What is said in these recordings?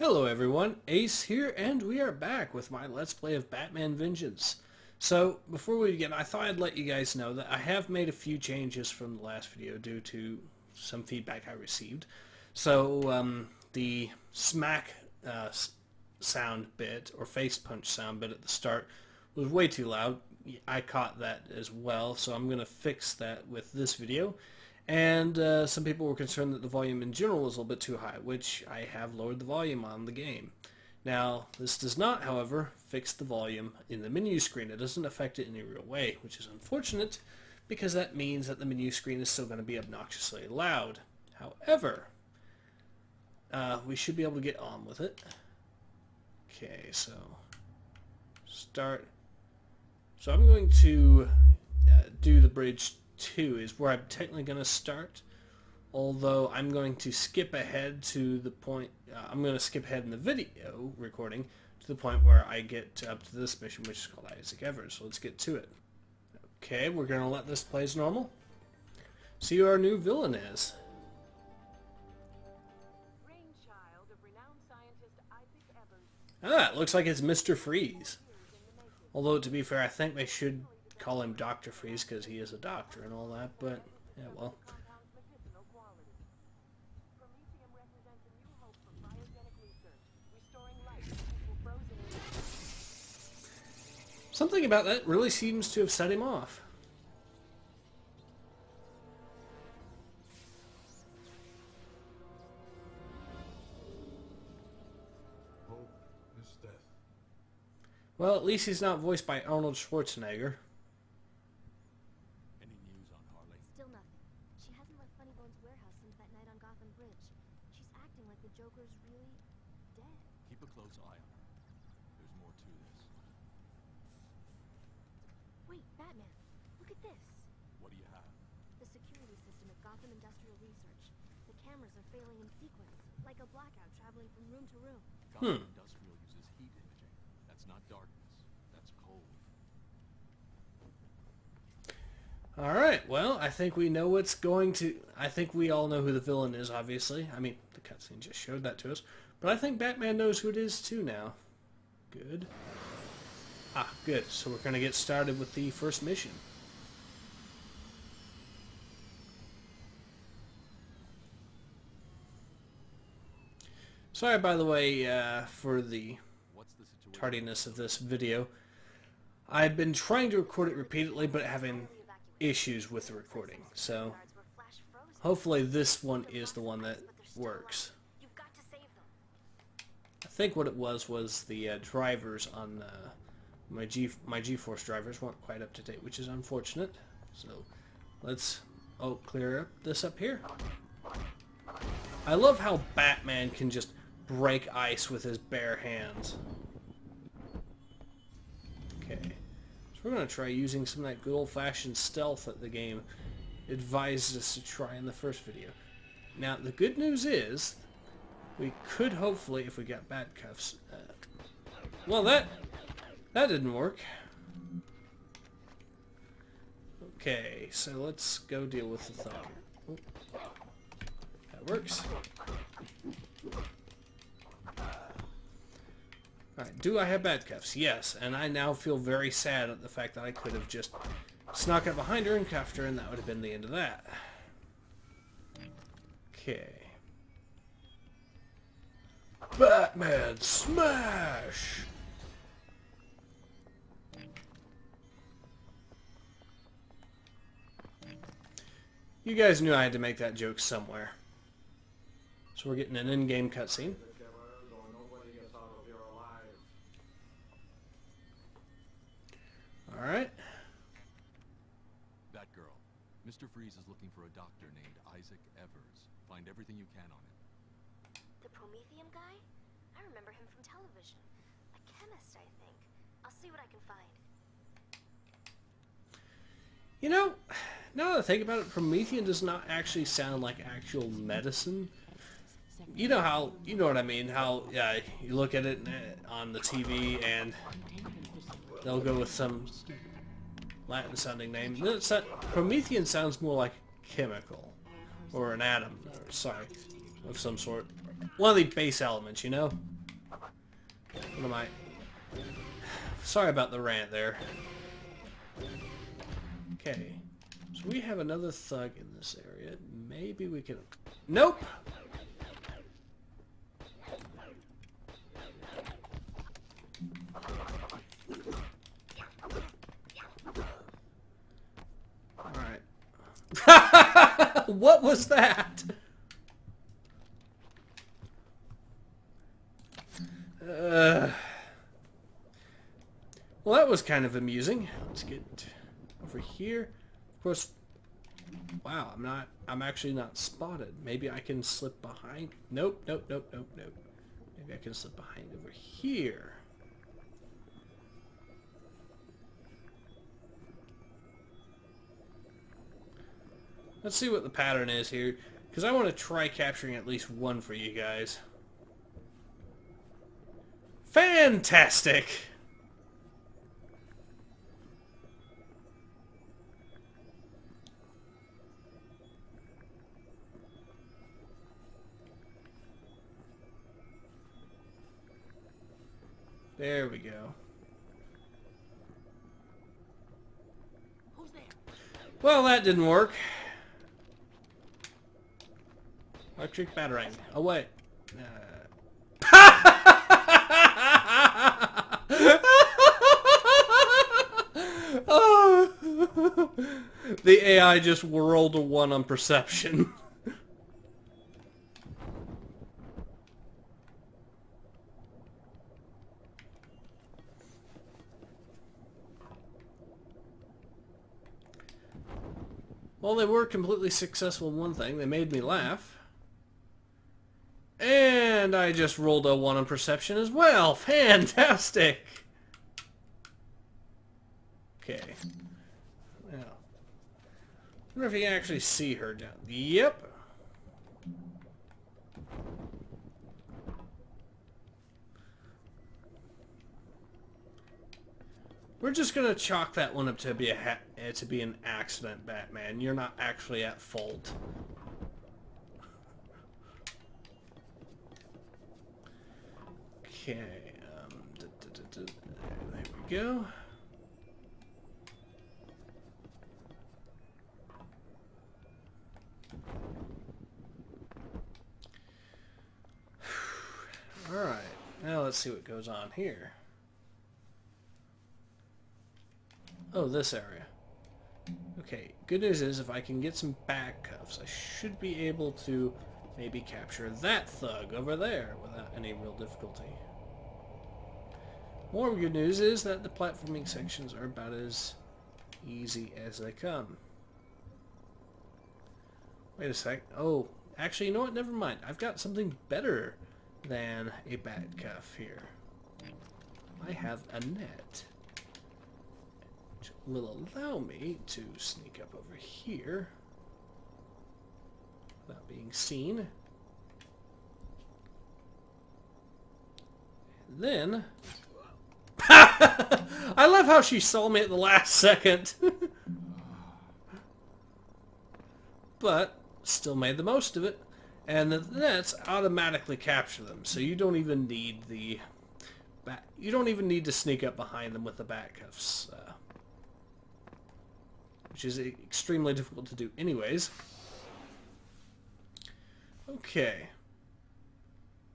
Hello everyone, Ace here, and we are back with my Let's Play of Batman Vengeance. So, before we begin, I thought I'd let you guys know that I have made a few changes from the last video due to some feedback I received. So, the smack sound bit, or face punch sound bit at the start, was way too loud. I caught that as well, so I'm going to fix that with this video. And some people were concerned that the volume in general was a little bit too high, which I have lowered the volume on the game. Now, this does not, however, fix the volume in the menu screen. It doesn't affect it in any real way, which is unfortunate, because that means that the menu screen is still going to be obnoxiously loud. However, we should be able to get on with it. Okay, so start. So I'm going to do the bridge 2 is where I'm technically going to start, although I'm going to skip ahead to the point, I'm going to skip ahead in the video recording to the point where I get up to this mission, which is called Isaac Evers. So let's get to it. Okay, we're going to let this play as normal. See who our new villain is. Brainchild of renowned scientist Isaac Evers. It looks like it's Mr. Freeze. Although, to be fair, I think they should call him Dr. Freeze because he is a doctor and all that, but, yeah, well. Something about that really seems to have set him off. Hope is death. Well, at least he's not voiced by Arnold Schwarzenegger. Any news on Harley? Still nothing. She hasn't left Funny Bones' warehouse since that night on Gotham Bridge. She's acting like the Joker's really dead. Keep a close eye on her. There's more to this. Wait, Batman, look at this. What do you have? The security system at Gotham Industrial Research. The cameras are failing in sequence, like a blackout traveling from room to room. Gotham Industrial uses heat imaging. That's not darkness. That's cold. Alright, well, I think we know what's going to... I think we all know who the villain is, obviously. I mean, the cutscene just showed that to us. But I think Batman knows who it is, too, now. Good. Ah, good. So we're going to get started with the first mission. Sorry, by the way, for the What's the situation? tardiness of this video. I've been trying to record it repeatedly, but having issues with the recording. So, hopefully this one is the one that works. You've got to save them. I think what it was the drivers on my GeForce drivers weren't quite up to date, which is unfortunate. So, let's clear up this up here. I love how Batman can just break ice with his bare hands. Okay, so we're going to try using some of that good old-fashioned stealth that the game advised us to try in the first video. Now, the good news is, we could hopefully, if we got bat cuffs... well, that didn't work. Okay, so let's go deal with the thug. Oop. That works. Alright, do I have bat cuffs? Yes, and I now feel very sad at the fact that I could have just snuck up behind her and cuffed her, and that would have been the end of that. Okay. Batman Smash! You guys knew I had to make that joke somewhere. So we're getting an in-game cutscene. Alright. Batgirl. Mr. Freeze is looking for a doctor named Isaac Evers. Find everything you can on him. The Prometheum guy? I remember him from television. A chemist, I think. I'll see what I can find. You know, now that I think about it, Promethean does not actually sound like actual medicine. You know how, you know what I mean, how you look at it on the TV and they'll go with some Latin sounding name. Promethean sounds more like a chemical or an atom, or sorry, of some sort. One of the base elements, you know? What am I... Sorry about the rant there. Okay. So we have another thug in this area. Maybe we can... Nope! Alright. What was that? Well, that was kind of amusing. Let's get over here. Of course, wow, I'm actually not spotted. Maybe I can slip behind. Nope, nope, nope, nope, nope. Maybe I can slip behind over here. Let's see what the pattern is here, because I want to try capturing at least one for you guys. Fantastic! There we go. Who's there? Well, that didn't work. Electric batarang. Oh, wait. Oh. The AI just rolled a 1 on perception. Well, they were completely successful in one thing. They made me laugh. And I just rolled a 1 on perception as well. Fantastic! Okay. Now, I wonder if you can actually see her down. Yep. We're just gonna chalk that one up to be an accident, Batman. You're not actually at fault. Okay. There we go. All right. Now let's see what goes on here. Oh, this area. Okay, good news is if I can get some back cuffs, I should be able to maybe capture that thug over there without any real difficulty. More good news is that the platforming sections are about as easy as they come. Wait a sec. Oh, actually, you know what? Never mind. I've got something better than a bat cuff here. I have a net. Will allow me to sneak up over here without being seen. And then... I love how she saw me at the last second. But still made the most of it. And the nets automatically capture them, so you don't even need the... You don't even need to sneak up behind them with the bat cuffs. Which is extremely difficult to do anyways. Okay.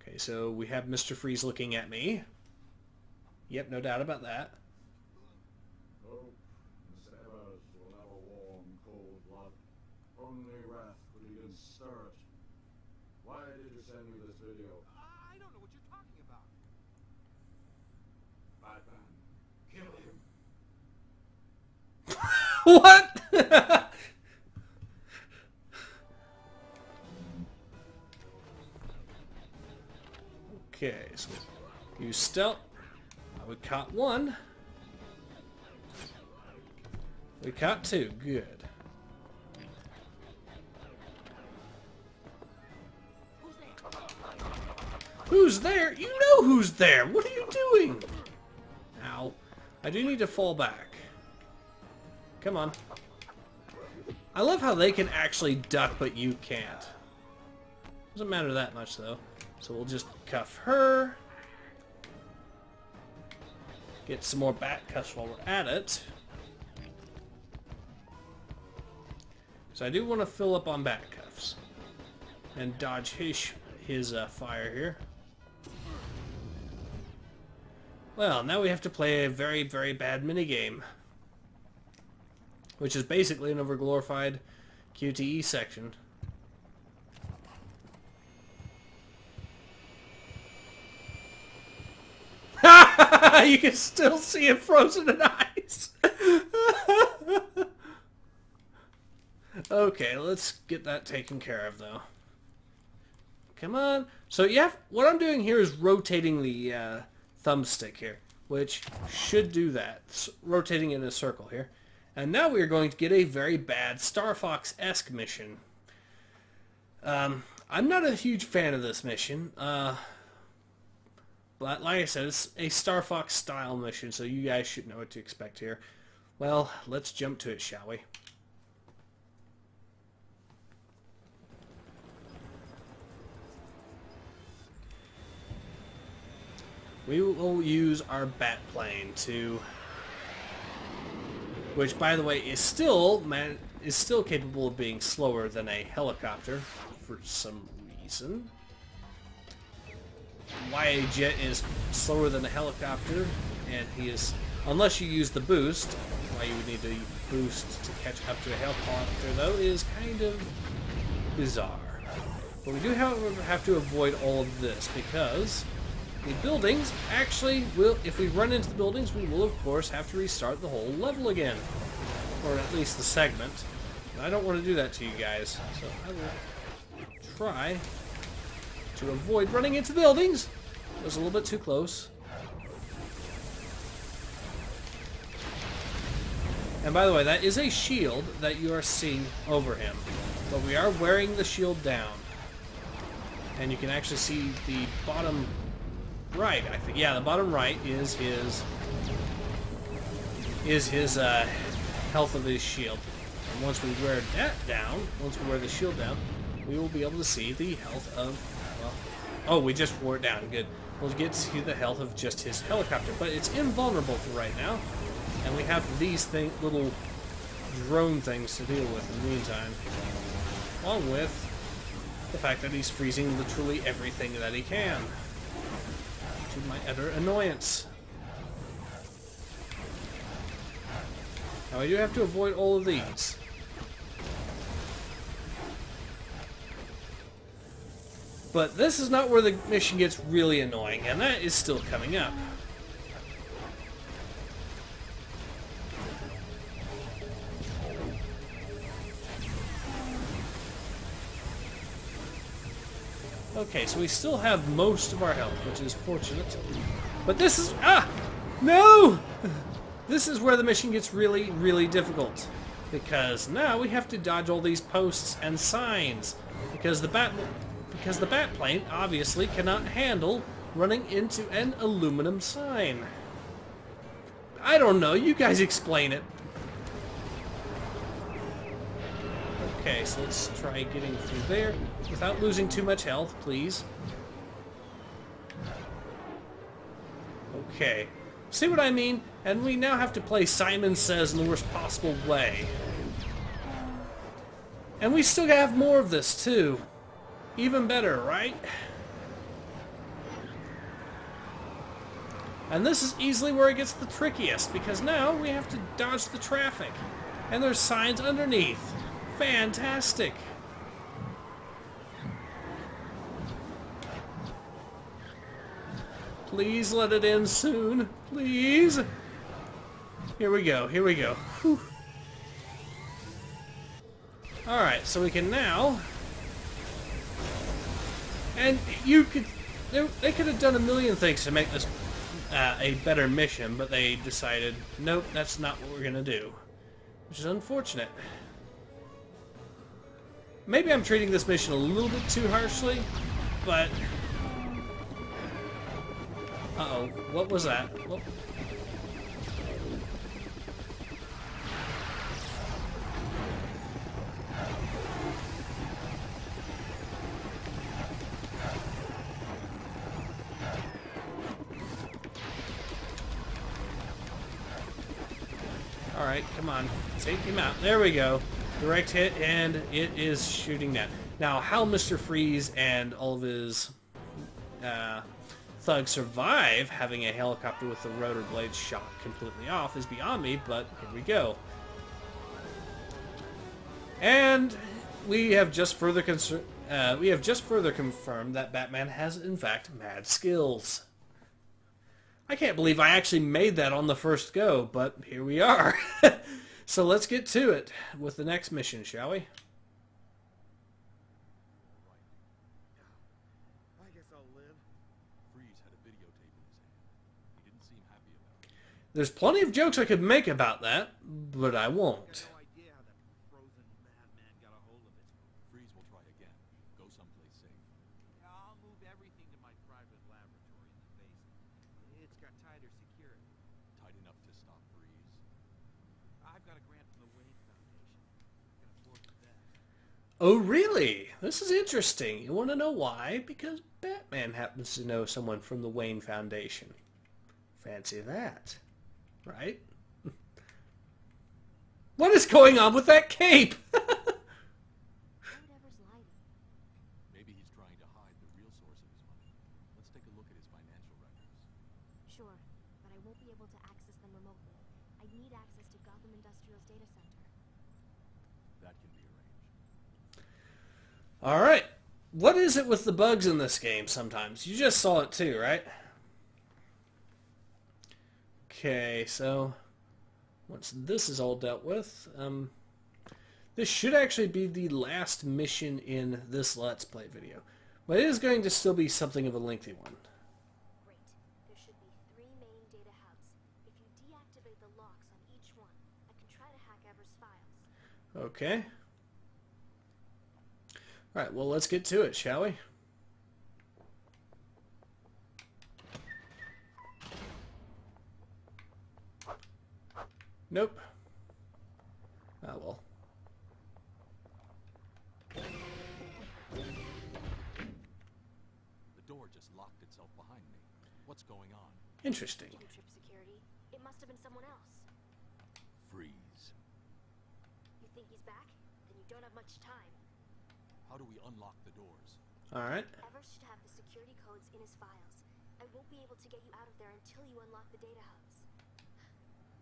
Okay, so we have Mr. Freeze looking at me. Yep, no doubt about that. Hope Miss Evers will have a warm, cold blood. Only wrath could even stir it. Why did you send me this video? I don't know what you're talking about. Batman, kill him. What? Okay, so use stealth. We caught one. We caught two. Good. Who's there? You know who's there. What are you doing? Ow. I do need to fall back. Come on. I love how they can actually duck, but you can't. Doesn't matter that much, though. So we'll just cuff her. get some more bat cuffs while we're at it. So I do want to fill up on bat cuffs and dodge his fire here. Well, now we have to play a very, very bad minigame, which is basically an overglorified QTE section. You can still see it frozen in ice. Okay, let's get that taken care of, though. Come on. So yeah, what I'm doing here is rotating the thumbstick here, which should do that. It's rotating in a circle here. And now we are going to get a very bad Star Fox-esque mission. I'm not a huge fan of this mission. But like I said, it's a Star Fox style mission, so you guys should know what to expect here. Well, let's jump to it, shall we? We will use our bat plane to, which by the way is still capable of being slower than a helicopter for some reason. YA Jet is slower than a helicopter, and he is, unless you use the boost, why you would need to boost to catch up to a helicopter though is kind of bizarre. But we do however have to avoid all of this because the buildings actually will, if we run into the buildings, we will of course have to restart the whole level again. Or at least the segment. And I don't want to do that to you guys, so I will try to avoid running into buildings. It was a little bit too close. And by the way, that is a shield that you are seeing over him. But we are wearing the shield down. And you can actually see the bottom right, I think. Yeah, the bottom right is his health of his shield. And once we wear that down, once we wear the shield down, we will be able to see the health of, well, oh, we just wore it down. Good. We'll get to see the health of just his helicopter, but it's invulnerable for right now. And we have these little drone things to deal with in the meantime. Along with the fact that he's freezing literally everything that he can. To my utter annoyance. Now I do have to avoid all of these. But this is not where the mission gets really annoying, and that is still coming up. Okay, so we still have most of our health, which is fortunate. But this is... Ah! No! This is where the mission gets really, really difficult. Because now we have to dodge all these posts and signs. Because the bat plane obviously cannot handle running into an aluminum sign. I don't know, you guys explain it. Okay, so let's try getting through there without losing too much health, please. Okay. See what I mean? And we now have to play Simon Says in the worst possible way. And we still have more of this, too. Even better, right? And this is easily where it gets the trickiest, because now we have to dodge the traffic. And there's signs underneath. Fantastic! Please let it end soon. Please! Here we go, here we go. Whew. Alright, so we can now... And you could... They could have done a million things to make this a better mission, but they decided, nope, that's not what we're gonna do. Which is unfortunate. Maybe I'm treating this mission a little bit too harshly, but... Uh-oh, what was that? Whoop. Alright, come on. Take him out. There we go. Direct hit, and it is shooting down. Now, how Mr. Freeze and all of his thugs survive having a helicopter with the rotor blades shot completely off is beyond me, but here we go. And we have just further confirmed that Batman has, in fact, mad skills. I can't believe I actually made that on the first go, but here we are. So let's get to it with the next mission, shall we? I guess I'll live. Freeze had a videotape in his hand. He didn't seem happy about it. There's plenty of jokes I could make about that, but I won't. No idea how that frozen madman got a hold of it. Freeze will try again. Go someplace safe. I'll move everything to my private laboratory in the basement. It's got tighter security. Tight enough to stop Freeze. I've got a grant from the Wayne Foundation. I can afford that. Oh, really? This is interesting. You want to know why? Because Batman happens to know someone from the Wayne Foundation. Fancy that. Right? What is going on with that cape? Why would Evers lie to me? Maybe he's trying to hide the real source of his money. Let's take a look at his financial records. Sure, but I won't be able to access them remotely. I need access to Gotham Industrial's data center. That can be arranged. Alright. What is it with the bugs in this game sometimes? You just saw it too, right? Okay, so once this is all dealt with, this should actually be the last mission in this Let's Play video. But it is going to still be something of a lengthy one. Great. There should be 3 main data hubs. If you deactivate the locks on each one, I can try to hack Evers' files. Okay. Alright, well let's get to it, shall we? Nope. Ah, well. The door just locked itself behind me. What's going on? Interesting. Didn't trip security. It must have been someone else. Freeze. You think he's back? Then you don't have much time. How do we unlock the doors? Alright. Evers should have the security codes in his files. I won't be able to get you out of there until you unlock the data hubs.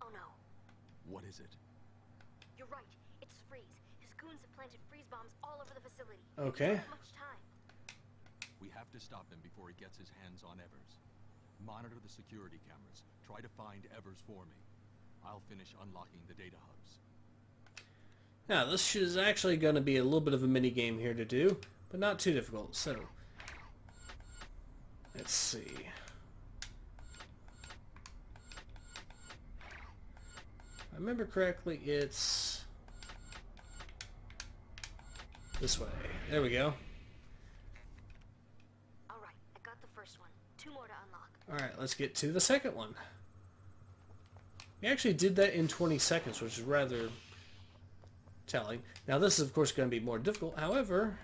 Oh no. What is it? You're right. It's Freeze. His goons have planted freeze bombs all over the facility. Okay. We don't have much time. We have to stop him before he gets his hands on Evers. Monitor the security cameras. Try to find Evers for me. I'll finish unlocking the data hubs. Now, this is actually going to be a little bit of a mini game here to do, but not too difficult. So, let's see. If I remember correctly, it's this way. There we go. Alright, I got the first one. 2 more to unlock. Alright, let's get to the second one. We actually did that in 20 seconds, which is rather telling. Now this is of course going to be more difficult, however...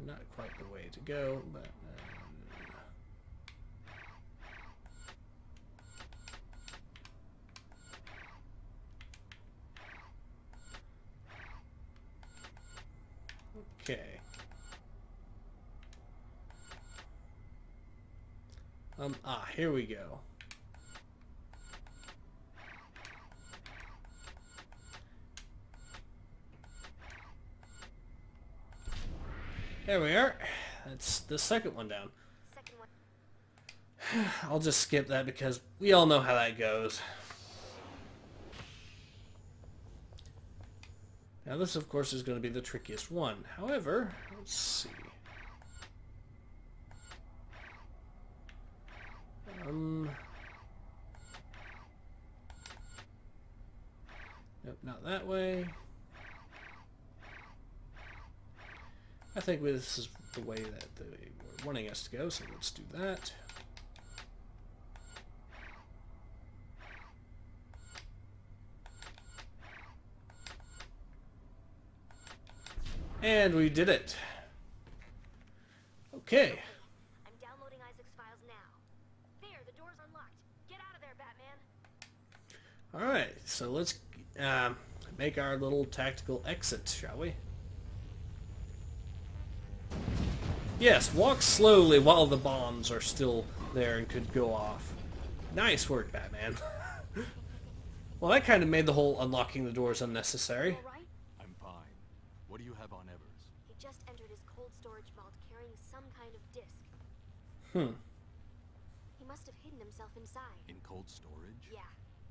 not quite the way to go, but... okay. Here we go. There we are. That's the second one down. Second one. I'll just skip that because we all know how that goes. Now this of course is going to be the trickiest one. However, let's see. Nope, not that way. I think this is the way that they were wanting us to go, so let's do that. And we did it. Okay. I'm downloading Isaac's files now. Alright, so let's make our little tactical exit, shall we? Yes, walk slowly while the bombs are still there and could go off. Nice work, Batman. Well, that kind of made the whole unlocking the doors unnecessary. All right? I'm fine. What do you have on Evers? He just entered his cold storage vault carrying some kind of disc. He must have hidden himself inside. In cold storage? Yeah,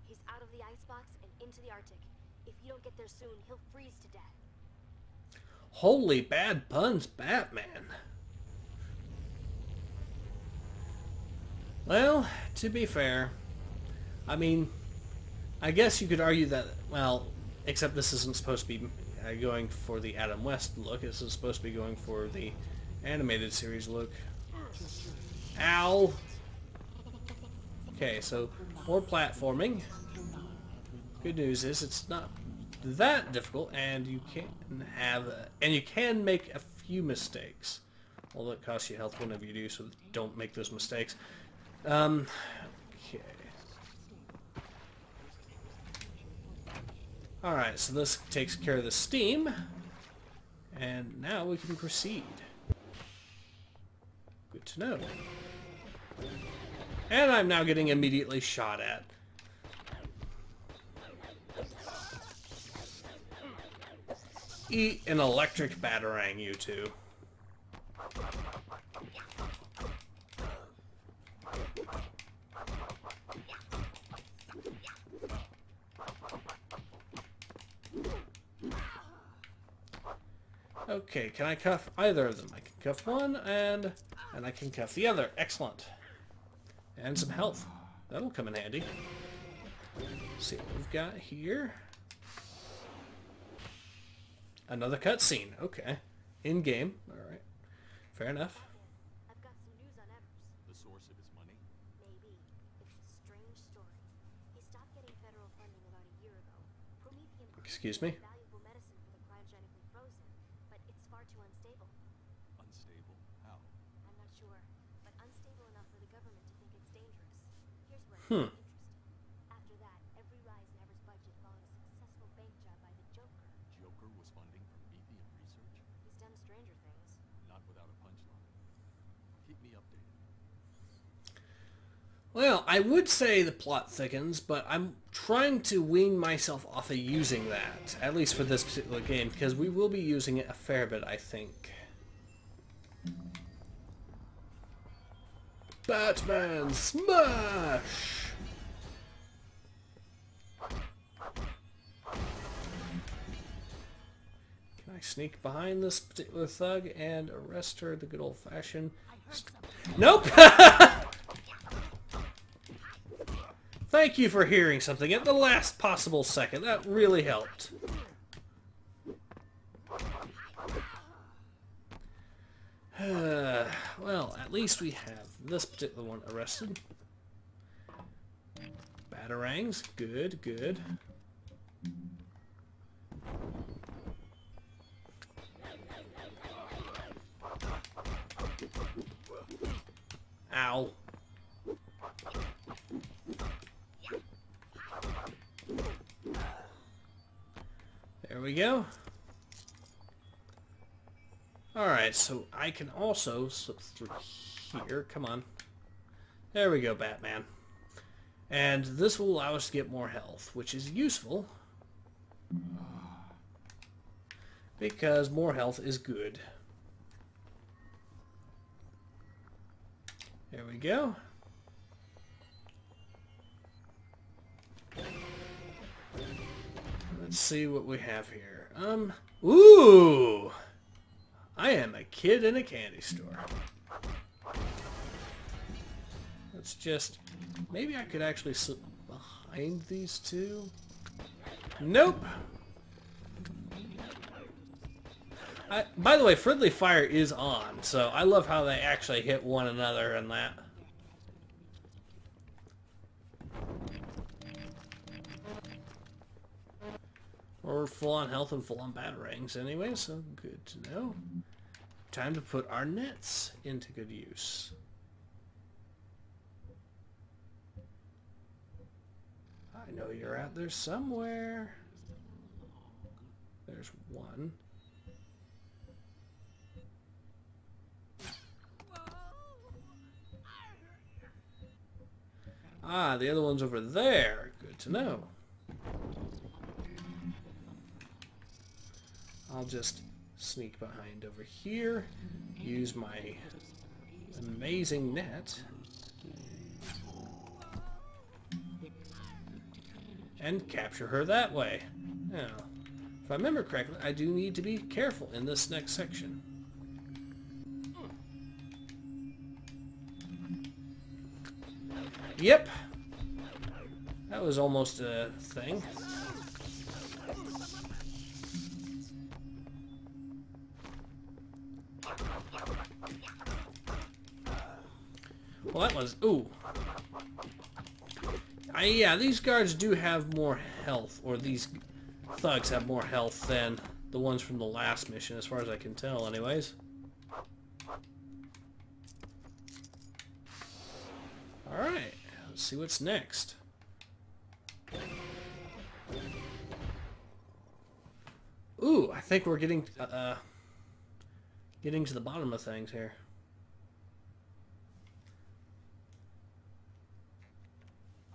he's out of the icebox and into the Arctic. If you don't get there soon, he'll freeze to death. Holy bad puns, Batman. Well, to be fair, I mean, I guess you could argue that, well, except this isn't supposed to be going for the Adam West look. This is supposed to be going for the animated series look. Ow! Okay, so more platforming. Good news is it's not that difficult, and you can make a few mistakes. Although it costs you health whenever you do, so don't make those mistakes. Okay. Alright, so this takes care of the steam. And now we can proceed. Good to know. And I'm now getting immediately shot at. Eat an electric batarang, you two. Okay, can I cuff either of them? I can cuff one, and I can cuff the other. Excellent. And some health. That'll come in handy. Let's see what we've got here. Another cutscene. Okay. In-game. Alright. Fair enough. I've got some news on Evers. The source of his money? Maybe. It's a strange story. He stopped getting federal funding about a year ago. Promethean Excuse me? valuable medicine for the cryogenically frozen, but it's far too unstable. Unstable? How? I'm not sure, but unstable enough for the government to think it's dangerous. Here's where it's interesting. After that, every rise in Evers' budget followed a successful bank job by the Joker. Joker was funding Promethean research? He's done stranger things. Not without a punchline. Keep me updated. Well, I would say the plot thickens, but I'm trying to wean myself off of using that, at least for this particular game, because we will be using it a fair bit, I think. Batman Smash! Can I sneak behind this particular thug and arrest her the good old-fashioned... Nope! Thank you for hearing something at the last possible second. That really helped. Well, at least we have this particular one arrested. Batarangs. Good, good. Ow. There we go. Alright, so I can also slip through here. Come on. There we go, Batman. And this will allow us to get more health, which is useful. Because more health is good. There we go. Let's see what we have here. Ooh! I am a kid in a candy store. Let's just... Maybe I could actually slip behind these two? Nope! By the way, friendly fire is on, so I love how they actually hit one another in that. We're full on health and full on batarangs anyway, so good to know. Time to put our nets into good use. I know you're out there somewhere. There's one. Ah, the other one's over there. Good to know. I'll just sneak behind over here, use my amazing net, and capture her that way. Now, if I remember correctly, I do need to be careful in this next section. Yep. That was almost a thing. Well, that was... Ooh. Yeah, these guards do have more health, or these thugs have more health than the ones from the last mission, as far as I can tell, anyways. Alright, let's see what's next. Ooh, I think we're getting to the bottom of things here.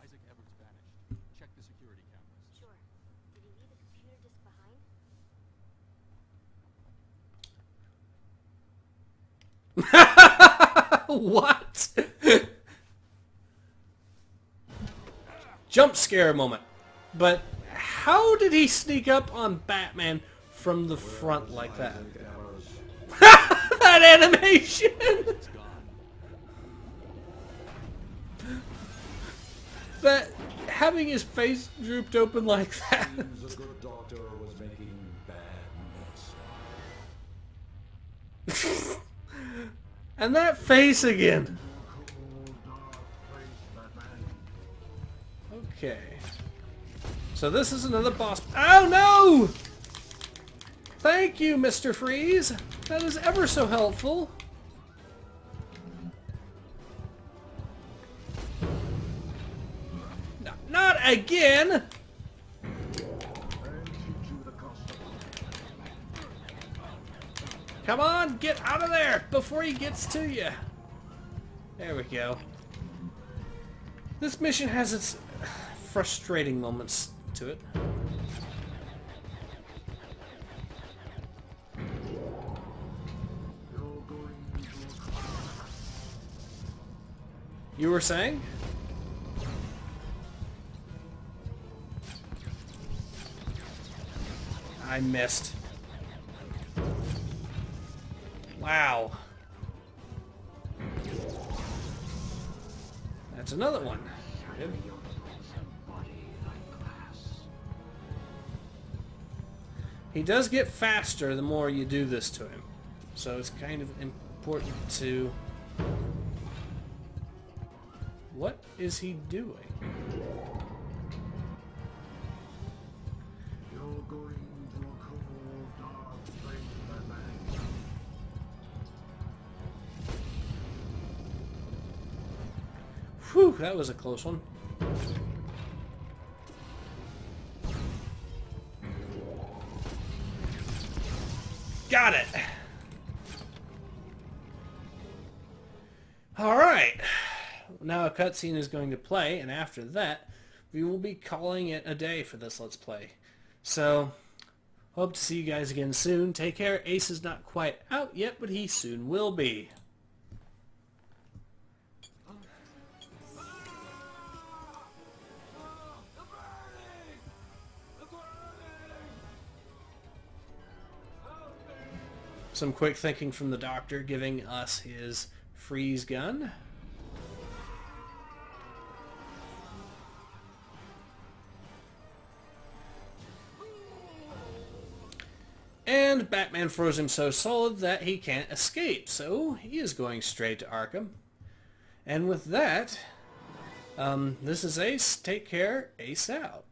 Isaac Evers vanished. Check the security cameras. Sure. Did he leave a computer disk behind? What? Jump scare moment. But how did he sneak up on Batman from the front like that? That animation! It's gone. That having his face drooped open like that. The good doctor was making bad mess. And that face again. Okay. So this is another boss. Oh no! Thank you, Mr. Freeze. That is ever so helpful. No, not again! Come on, get out of there before he gets to you. There we go. This mission has its frustrating moments to it. You were saying? I missed. Wow. That's another one. Good. He does get faster the more you do this to him. So it's kind of important to... What is he doing? You're going to a cold, dark place, Batman. Whew, that was a close one. Got it! Alright. Now a cutscene is going to play, and after that, we will be calling it a day for this Let's Play. So, hope to see you guys again soon. Take care. Ace is not quite out yet, but he soon will be. Some quick thinking from the doctor, giving us his freeze gun. And Batman froze him so solid that he can't escape, so he is going straight to Arkham. And with that, this is Ace. Take care. Ace out.